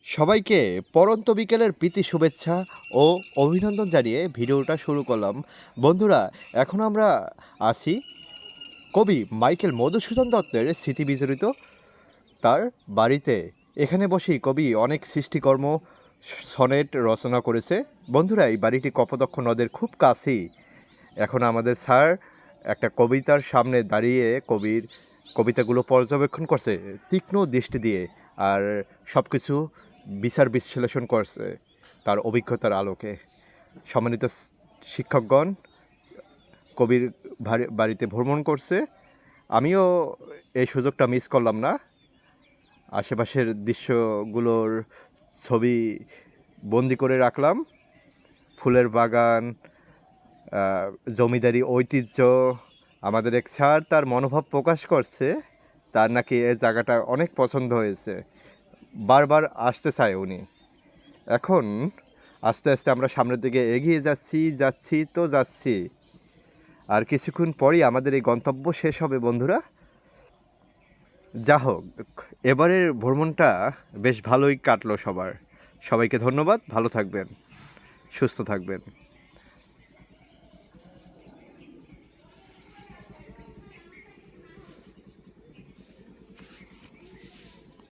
সবাইকে পড়ন্ত বিকেলের প্রীতি শুভেচ্ছা ও অভিনন্দন জানিয়ে ভিডিওটা শুরু করলাম। বন্ধুরা, এখন আমরা আছি কবি মাইকেল মধুসূদন দত্তের স্মৃতি বিজড়িত তার বাড়িতে। এখানে বসেই কবি অনেক সৃষ্টিকর্ম সনেট রচনা করেছে। বন্ধুরা, এই বাড়িটি কপোতাক্ষ নদের খুব কাছেই। এখন আমাদের স্যার একটা কবিতার সামনে দাঁড়িয়ে কবির কবিতাগুলো পর্যবেক্ষণ করছে তীক্ষ্ণ দৃষ্টি দিয়ে, আর সব কিছু বিচার বিশ্লেষণ করছে তার অভিজ্ঞতার আলোকে। সম্মানিত শিক্ষকগণ কবির বাড়িতে ভ্রমণ করছে, আমিও এই সুযোগটা মিস করলাম না। আশেপাশের দৃশ্যগুলোর ছবি বন্দি করে রাখলাম। ফুলের বাগান, জমিদারি ঐতিহ্য। আমাদের এক স্যার তার মনোভাব প্রকাশ করছে, তার নাকি এই জায়গাটা অনেক পছন্দ হয়েছে, বারবার আসতে চায় উনি। এখন আস্তে আস্তে আমরা সামনের দিকে এগিয়ে যাচ্ছি। আর কিছুক্ষণ পরেই আমাদের এই গন্তব্য শেষ হবে বন্ধুরা। যা হোক, এবারের ভ্রমণটা বেশ ভালোই কাটলো সবার। সবাইকে ধন্যবাদ, ভালো থাকবেন, সুস্থ থাকবেন।